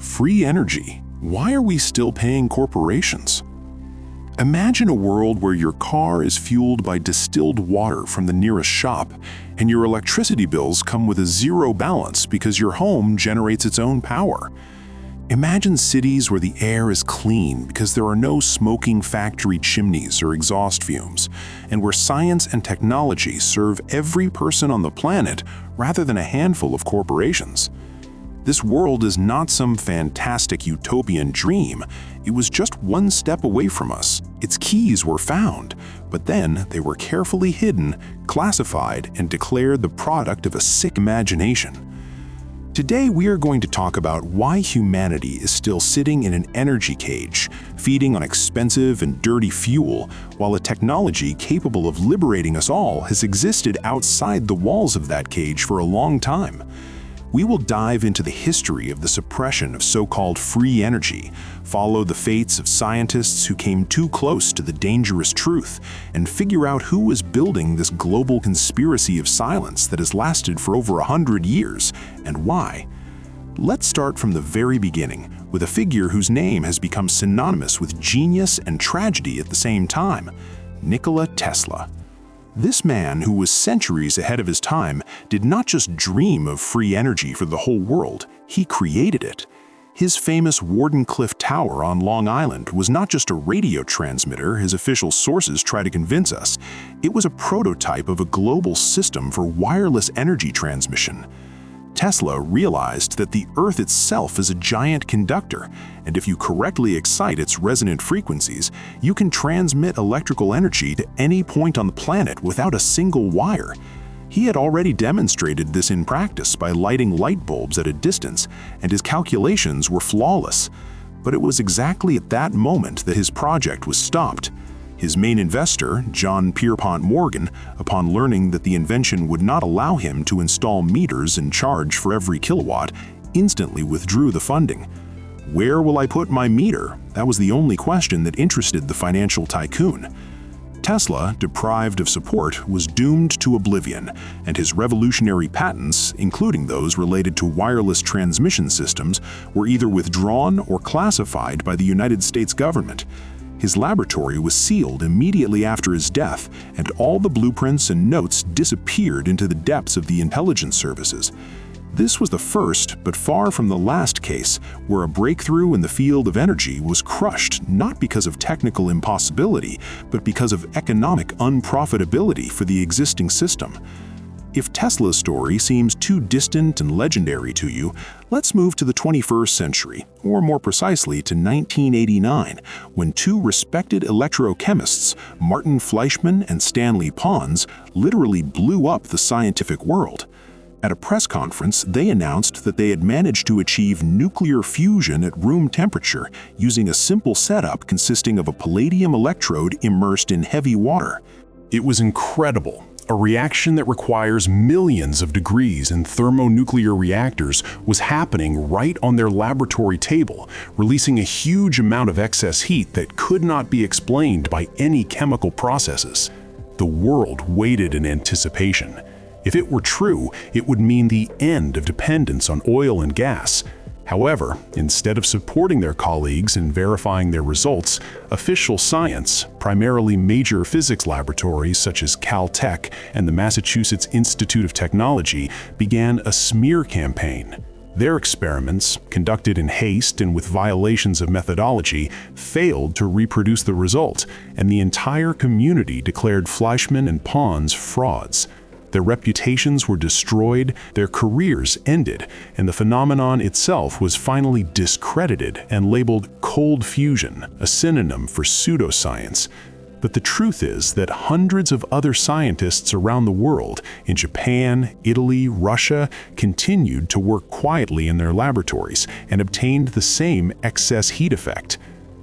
Free energy. Why are we still paying corporations? Imagine a world where your car is fueled by distilled water from the nearest shop, and your electricity bills come with a zero balance because your home generates its own power. Imagine cities where the air is clean because there are no smoking factory chimneys or exhaust fumes, and where science and technology serve every person on the planet rather than a handful of corporations. This world is not some fantastic utopian dream. It was just one step away from us. Its keys were found, but then they were carefully hidden, classified, and declared the product of a sick imagination. Today, we are going to talk about why humanity is still sitting in an energy cage, feeding on expensive and dirty fuel, while a technology capable of liberating us all has existed outside the walls of that cage for a long time. We will dive into the history of the suppression of so-called free energy, follow the fates of scientists who came too close to the dangerous truth, and figure out who is building this global conspiracy of silence that has lasted for over 100 years, and why. Let's start from the very beginning, with a figure whose name has become synonymous with genius and tragedy at the same time: Nikola Tesla. This man, who was centuries ahead of his time, did not just dream of free energy for the whole world, he created it. His famous Wardenclyffe Tower on Long Island was not just a radio transmitter, as official sources try to convince us. It was a prototype of a global system for wireless energy transmission. Tesla realized that the Earth itself is a giant conductor, and if you correctly excite its resonant frequencies, you can transmit electrical energy to any point on the planet without a single wire. He had already demonstrated this in practice by lighting light bulbs at a distance, and his calculations were flawless. But it was exactly at that moment that his project was stopped. His main investor, John Pierpont Morgan, upon learning that the invention would not allow him to install meters and charge for every kilowatt, instantly withdrew the funding. Where will I put my meter? That was the only question that interested the financial tycoon. Tesla, deprived of support, was doomed to oblivion, and his revolutionary patents, including those related to wireless transmission systems, were either withdrawn or classified by the United States government. His laboratory was sealed immediately after his death, and all the blueprints and notes disappeared into the depths of the intelligence services. This was the first, but far from the last case, where a breakthrough in the field of energy was crushed not because of technical impossibility, but because of economic unprofitability for the existing system. If Tesla's story seems too distant and legendary to you, let's move to the 21st century, or more precisely to 1989, when two respected electrochemists, Martin Fleischmann and Stanley Pons, literally blew up the scientific world. At a press conference, they announced that they had managed to achieve nuclear fusion at room temperature using a simple setup consisting of a palladium electrode immersed in heavy water. It was incredible. A reaction that requires millions of degrees in thermonuclear reactors was happening right on their laboratory table, releasing a huge amount of excess heat that could not be explained by any chemical processes. The world waited in anticipation. If it were true, it would mean the end of dependence on oil and gas. However, instead of supporting their colleagues and verifying their results, official science, primarily major physics laboratories such as Caltech and the Massachusetts Institute of Technology, began a smear campaign. Their experiments, conducted in haste and with violations of methodology, failed to reproduce the result, and the entire community declared Fleischmann and Pons frauds. Their reputations were destroyed, their careers ended, and the phenomenon itself was finally discredited and labeled cold fusion, a synonym for pseudoscience. But the truth is that hundreds of other scientists around the world, in Japan, Italy, Russia, continued to work quietly in their laboratories and obtained the same excess heat effect.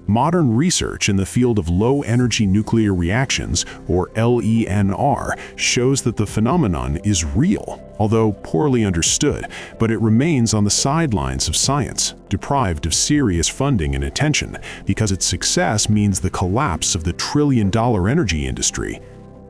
Modern research in the field of low-energy nuclear reactions, or LENR, shows that the phenomenon is real, although poorly understood, but it remains on the sidelines of science, deprived of serious funding and attention, because its success means the collapse of the trillion-dollar energy industry.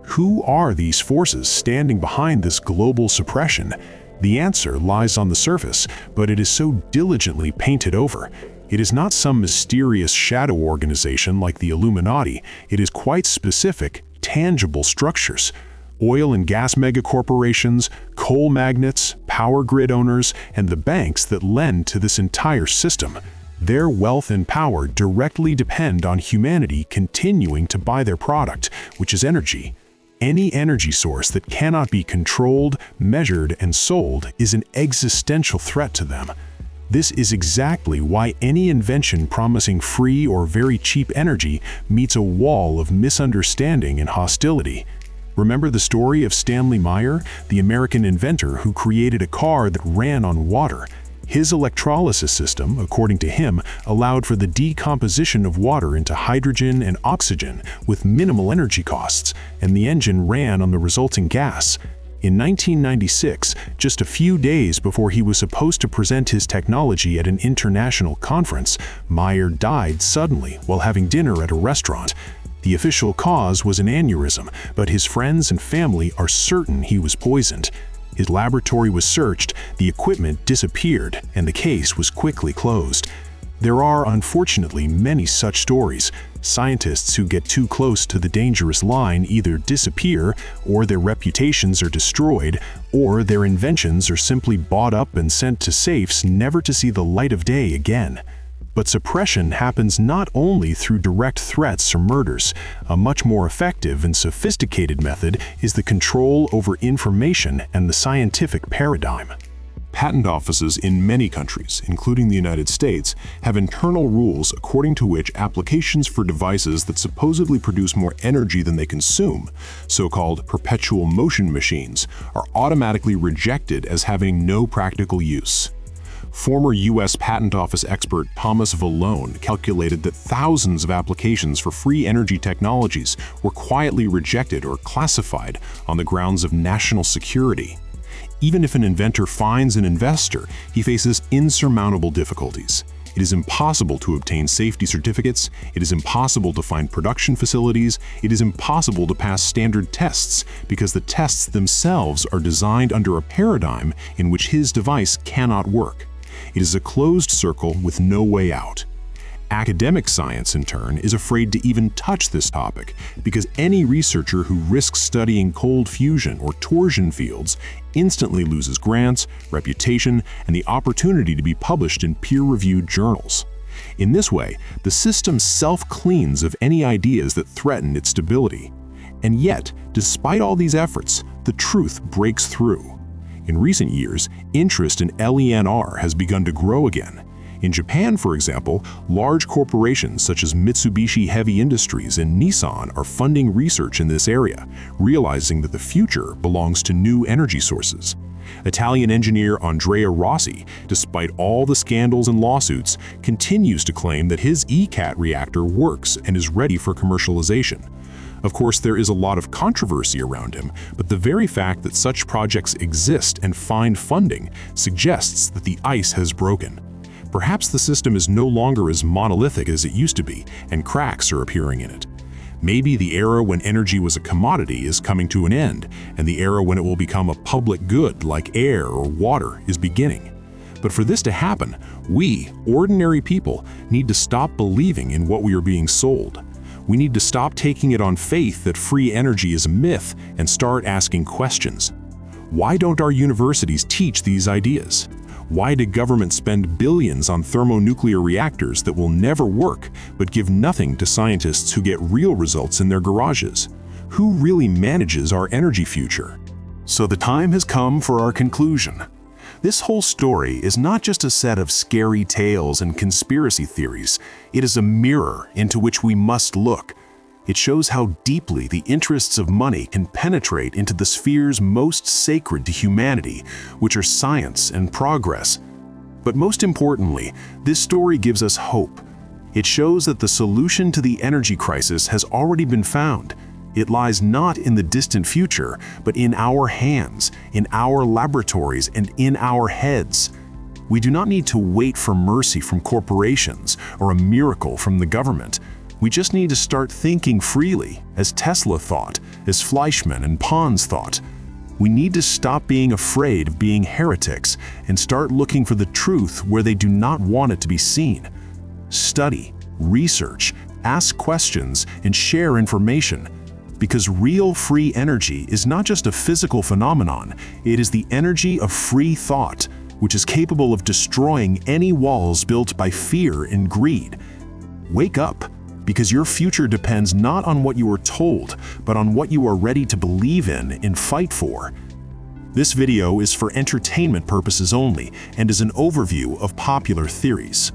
Who are these forces standing behind this global suppression? The answer lies on the surface, but it is so diligently painted over. It is not some mysterious shadow organization like the Illuminati. It is quite specific, tangible structures. Oil and gas megacorporations, coal magnates, power grid owners, and the banks that lend to this entire system. Their wealth and power directly depend on humanity continuing to buy their product, which is energy. Any energy source that cannot be controlled, measured, and sold is an existential threat to them. This is exactly why any invention promising free or very cheap energy meets a wall of misunderstanding and hostility. Remember the story of Stanley Meyer, the American inventor who created a car that ran on water? His electrolysis system, according to him, allowed for the decomposition of water into hydrogen and oxygen with minimal energy costs, and the engine ran on the resulting gas. In 1996, just a few days before he was supposed to present his technology at an international conference, Meyer died suddenly while having dinner at a restaurant. The official cause was an aneurysm, but his friends and family are certain he was poisoned. His laboratory was searched, the equipment disappeared, and the case was quickly closed. There are, unfortunately, many such stories. Scientists who get too close to the dangerous line either disappear, or their reputations are destroyed, or their inventions are simply bought up and sent to safes never to see the light of day again. But suppression happens not only through direct threats or murders. A much more effective and sophisticated method is the control over information and the scientific paradigm. Patent offices in many countries, including the United States, have internal rules according to which applications for devices that supposedly produce more energy than they consume, so-called perpetual motion machines, are automatically rejected as having no practical use. Former U.S. Patent Office expert Thomas Vallone calculated that thousands of applications for free energy technologies were quietly rejected or classified on the grounds of national security. Even if an inventor finds an investor, he faces insurmountable difficulties. It is impossible to obtain safety certificates, it is impossible to find production facilities, it is impossible to pass standard tests because the tests themselves are designed under a paradigm in which his device cannot work. It is a closed circle with no way out. Academic science, in turn, is afraid to even touch this topic because any researcher who risks studying cold fusion or torsion fields instantly loses grants, reputation, and the opportunity to be published in peer-reviewed journals. In this way, the system self-cleans of any ideas that threaten its stability. And yet, despite all these efforts, the truth breaks through. In recent years, interest in LENR has begun to grow again. In Japan, for example, large corporations such as Mitsubishi Heavy Industries and Nissan are funding research in this area, realizing that the future belongs to new energy sources. Italian engineer Andrea Rossi, despite all the scandals and lawsuits, continues to claim that his E-Cat reactor works and is ready for commercialization. Of course, there is a lot of controversy around him, but the very fact that such projects exist and find funding suggests that the ice has broken. Perhaps the system is no longer as monolithic as it used to be, and cracks are appearing in it. Maybe the era when energy was a commodity is coming to an end, and the era when it will become a public good like air or water is beginning. But for this to happen, we, ordinary people, need to stop believing in what we are being sold. We need to stop taking it on faith that free energy is a myth and start asking questions. Why don't our universities teach these ideas? Why do governments spend billions on thermonuclear reactors that will never work, but give nothing to scientists who get real results in their garages? Who really manages our energy future? So the time has come for our conclusion. This whole story is not just a set of scary tales and conspiracy theories. It is a mirror into which we must look. It shows how deeply the interests of money can penetrate into the spheres most sacred to humanity, which are science and progress. But most importantly, this story gives us hope. It shows that the solution to the energy crisis has already been found. It lies not in the distant future, but in our hands, in our laboratories, and in our heads. We do not need to wait for mercy from corporations or a miracle from the government. We just need to start thinking freely, as Tesla thought, as Fleischmann and Pons thought. We need to stop being afraid of being heretics and start looking for the truth where they do not want it to be seen. Study, research, ask questions, and share information. Because real free energy is not just a physical phenomenon, it is the energy of free thought, which is capable of destroying any walls built by fear and greed. Wake up, because your future depends not on what you are told, but on what you are ready to believe in and fight for. This video is for entertainment purposes only and is an overview of popular theories.